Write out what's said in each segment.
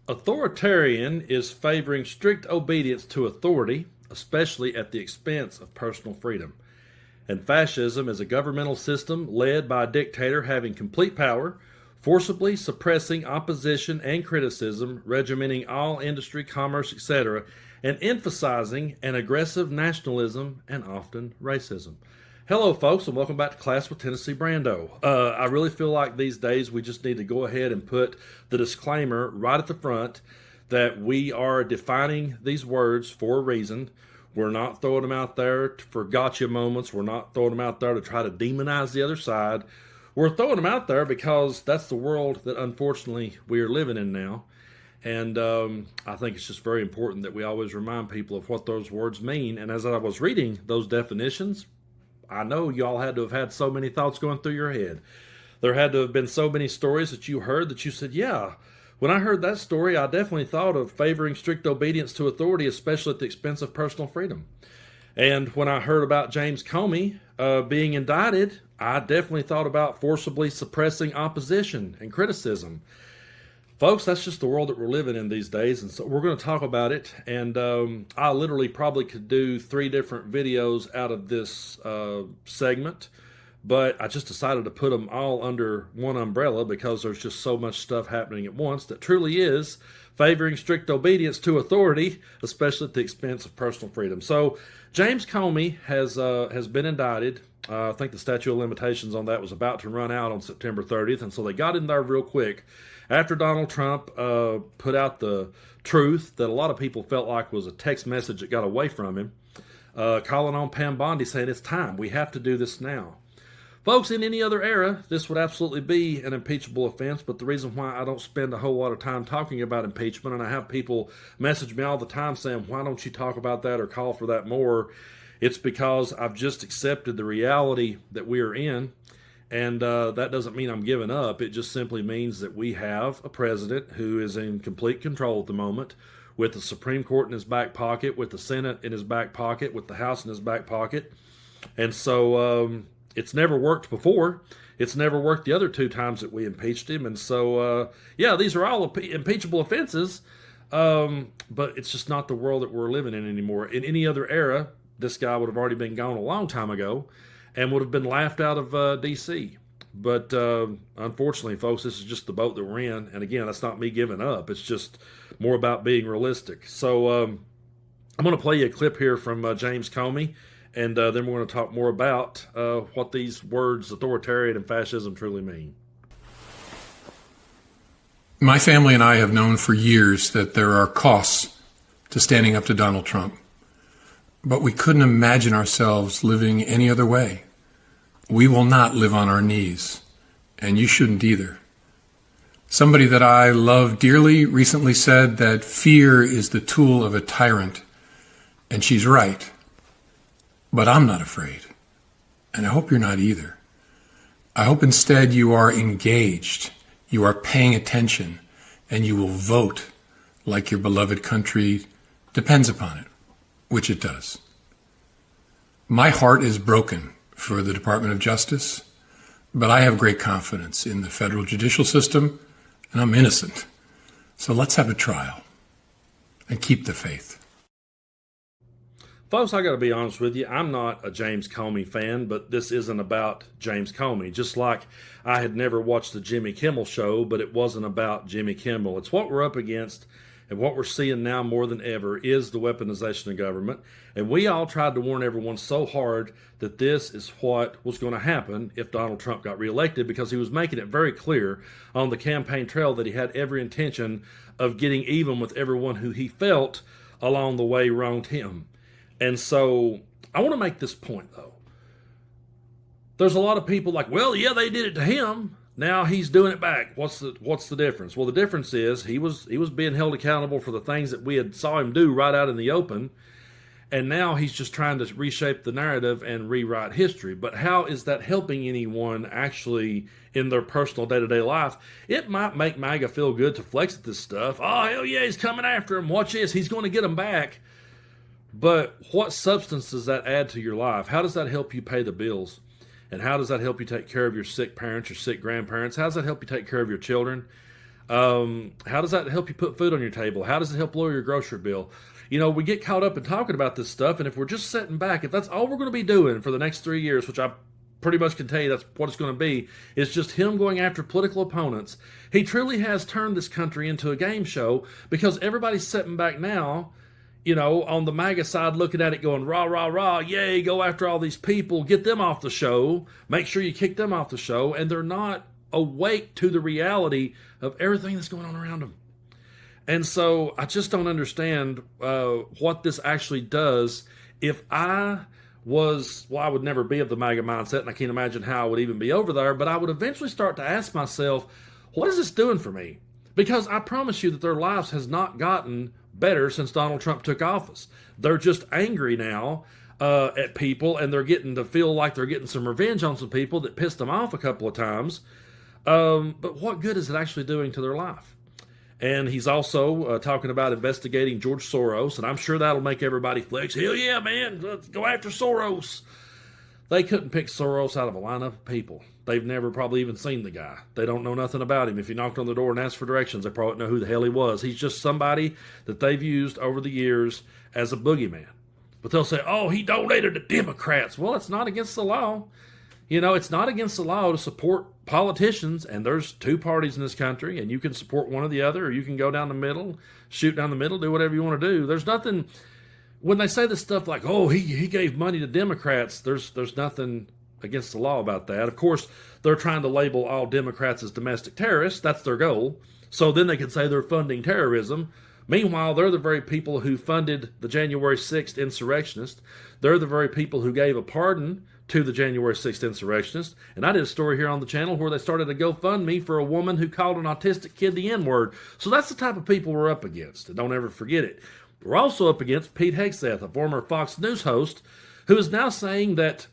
Authoritarian is favoring strict obedience to authority, especially at the expense of personal freedom. And fascism is a governmental system led by a dictator having complete power, forcibly suppressing opposition and criticism, regimenting all industry, commerce, etc., and emphasizing an aggressive nationalism and often racism. Hello, folks, and welcome back to Class with Tennessee Brando. I really feel like these days we just need to go ahead and put the disclaimer right at the front that we are defining these words for a reason. We're not throwing them out there for gotcha moments. We're not throwing them out there to try to demonize the other side. We're throwing them out there because that's the world that unfortunately we are living in now. And I think it's just very important that we always remind people of what those words mean. And as I was reading those definitions, I know y'all had to have had so many thoughts going through your head. There had to have been so many stories that you heard that you said, yeah, when I heard that story, I definitely thought of favoring strict obedience to authority, especially at the expense of personal freedom. And when I heard about James Comey being indicted, I definitely thought about forcibly suppressing opposition and criticism. Folks, that's just the world that we're living in these days, and so we're going to talk about it. And I literally probably could do 3 different videos out of this segment, but I just decided to put them all under one umbrella because there's just so much stuff happening at once that truly is favoring strict obedience to authority, especially at the expense of personal freedom. So James Comey has been indicted. I think the statute of limitations on that was about to run out on September 30th, and so they got in there real quick after Donald Trump put out the truth that a lot of people felt like was a text message that got away from him, calling on Bondi saying it's time, we have to do this now. Folks, in any other era, this would absolutely be an impeachable offense, but the reason why I don't spend a whole lot of time talking about impeachment, and I have people message me all the time saying, why don't you talk about that or call for that more, it's because I've just accepted the reality that we are in, and that doesn't mean I'm giving up. It just simply means that we have a president who is in complete control at the moment, with the Supreme Court in his back pocket, with the Senate in his back pocket, with the House in his back pocket, and so it's never worked before. It's never worked the other 2 times that we impeached him. And so, yeah, these are all impeachable offenses, but it's just not the world that we're living in anymore. In any other era, this guy would have already been gone a long time ago and would have been laughed out of D.C. But unfortunately, folks, this is just the boat that we're in. And again, that's not me giving up. It's just more about being realistic. So I'm going to play you a clip here from James Comey. And then we're going to talk more about what these words, authoritarian and fascism, truly mean. My family and I have known for years that there are costs to standing up to Donald Trump. But we couldn't imagine ourselves living any other way. We will not live on our knees, and you shouldn't either. Somebody that I love dearly recently said that fear is the tool of a tyrant, and she's right. But I'm not afraid, and I hope you're not either. I hope instead you are engaged, you are paying attention, and you will vote like your beloved country depends upon it, which it does. My heart is broken for the Department of Justice, but I have great confidence in the federal judicial system, and I'm innocent. So let's have a trial and keep the faith. Folks, I got to be honest with you. I'm not a James Comey fan, but this isn't about James Comey. Just like I had never watched the Jimmy Kimmel show, but it wasn't about Jimmy Kimmel. It's what we're up against, and what we're seeing now more than ever is the weaponization of government. And we all tried to warn everyone so hard that this is what was going to happen if Donald Trump got reelected, because he was making it very clear on the campaign trail that he had every intention of getting even with everyone who he felt along the way wronged him. And so I want to make this point, though. There's a lot of people like, well, yeah, they did it to him. Now he's doing it back. What's the difference? Well, the difference is he was being held accountable for the things that we had saw him do right out in the open. And now he's just trying to reshape the narrative and rewrite history. But how is that helping anyone actually in their personal day-to-day life? It might make MAGA feel good to flex at this stuff. Oh, hell yeah, he's coming after him. Watch this. He's going to get him back. But what substance does that add to your life? How does that help you pay the bills? And how does that help you take care of your sick parents, your sick grandparents? How does that help you take care of your children? How does that help you put food on your table? How does it help lower your grocery bill? We get caught up in talking about this stuff, and if we're just sitting back, if that's all we're going to be doing for the next 3 years, which I pretty much can tell you that's what it's going to be, is just him going after political opponents. He truly has turned this country into a game show because everybody's sitting back now, on the MAGA side looking at it going, rah, rah, rah, yay, go after all these people, get them off the show, make sure you kick them off the show, and they're not awake to the reality of everything that's going on around them. And so I just don't understand what this actually does. If I would never be of the MAGA mindset, and I can't imagine how I would even be over there, but I would eventually start to ask myself, what is this doing for me? Because I promise you that their lives has not gotten better since Donald Trump took office. They're just angry now at people, and they're getting to feel like they're getting some revenge on some people that pissed them off a couple of times. But what good is it actually doing to their life? And he's also talking about investigating George Soros, and I'm sure that'll make everybody flex. Hell yeah, man, let's go after Soros. They couldn't pick Soros out of a lineup of people. They've never probably even seen the guy. They don't know nothing about him. If you knocked on the door and asked for directions, they probably don't know who the hell he was. He's just somebody that they've used over the years as a boogeyman. But they'll say, oh, he donated to Democrats. Well, it's not against the law. It's not against the law to support politicians, and there's two parties in this country, and you can support one or the other, or you can go down the middle, shoot down the middle, do whatever you want to do. There's nothing, when they say this stuff like, oh, he gave money to Democrats, there's nothing against the law about that. Of course, they're trying to label all Democrats as domestic terrorists. That's their goal. So then they can say they're funding terrorism. Meanwhile, they're the very people who funded the January 6th insurrectionists. They're the very people who gave a pardon to the January 6th insurrectionists. And I did a story here on the channel where they started a GoFundMe for a woman who called an autistic kid the N-word. So that's the type of people we're up against. And don't ever forget it. We're also up against Pete Hegseth, a former Fox News host, who is now saying that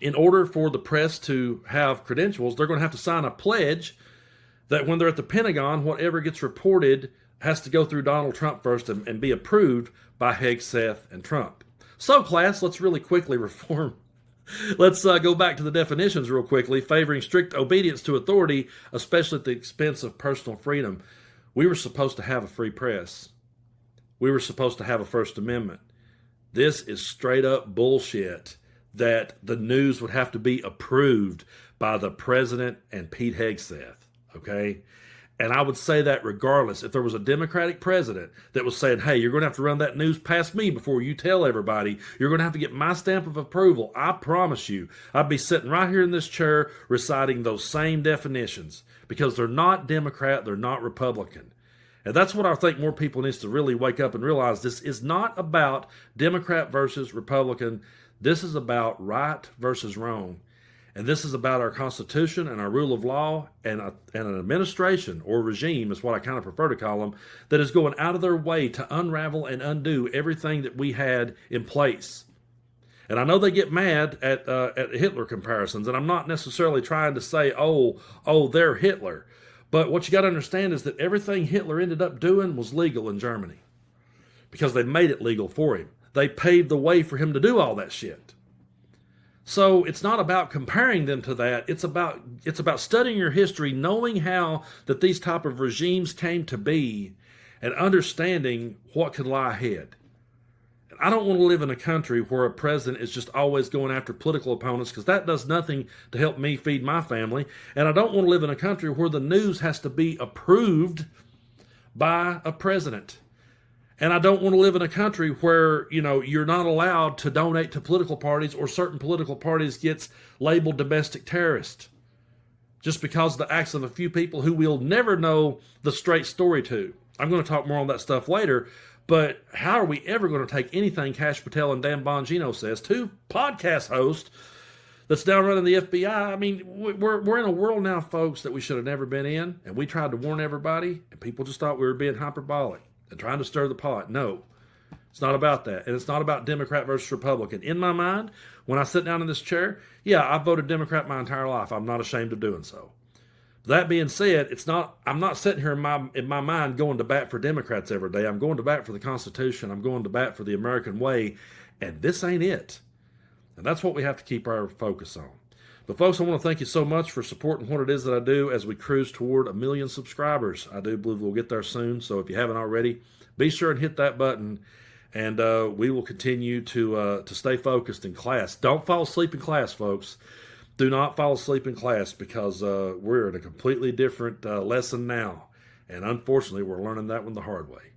in order for the press to have credentials, they're going to have to sign a pledge that when they're at the Pentagon, whatever gets reported has to go through Donald Trump first and be approved by Hegseth and Trump. So, class, let's really quickly reform. Let's go back to the definitions real quickly. Favoring strict obedience to authority, especially at the expense of personal freedom. We were supposed to have a free press. We were supposed to have a First Amendment. This is straight up bullshit that the news would have to be approved by the president and Pete Hegseth, okay? And I would say that regardless, if there was a Democratic president that was saying, hey, you're going to have to run that news past me before you tell everybody, you're going to have to get my stamp of approval, I promise you, I'd be sitting right here in this chair reciting those same definitions because they're not Democrat, they're not Republican. And that's what I think more people needs to really wake up and realize. This is not about Democrat versus Republican. This is about right versus wrong. And this is about our Constitution and our rule of law and an administration or regime is what I kind of prefer to call them, that is going out of their way to unravel and undo everything that we had in place. And I know they get mad at Hitler comparisons, and I'm not necessarily trying to say, oh, they're Hitler. But what you got to understand is that everything Hitler ended up doing was legal in Germany because they made it legal for him. They paved the way for him to do all that shit. So it's not about comparing them to that. It's about studying your history, knowing how that these type of regimes came to be, and understanding what could lie ahead. And I don't want to live in a country where a president is just always going after political opponents, because that does nothing to help me feed my family. And I don't want to live in a country where the news has to be approved by a president. And I don't want to live in a country where, you're not allowed to donate to political parties, or certain political parties gets labeled domestic terrorist just because of the acts of a few people who we'll never know the straight story to. I'm going to talk more on that stuff later, but how are we ever going to take anything Kash, Patel, and Dan Bongino says, two podcast hosts that's now running the FBI? I mean, we're in a world now, folks, that we should have never been in, and we tried to warn everybody, and people just thought we were being hyperbolic and trying to stir the pot. No, it's not about that. And it's not about Democrat versus Republican. In my mind, when I sit down in this chair, yeah, I've voted Democrat my entire life. I'm not ashamed of doing so. That being said, I'm not sitting here in my mind going to bat for Democrats every day. I'm going to bat for the Constitution. I'm going to bat for the American way. And this ain't it. And that's what we have to keep our focus on. But folks, I want to thank you so much for supporting what it is that I do as we cruise toward 1 million subscribers. I do believe we'll get there soon. So if you haven't already, be sure and hit that button, and we will continue to stay focused in class. Don't fall asleep in class, folks. Do not fall asleep in class, because we're in a completely different lesson now. And unfortunately, we're learning that one the hard way.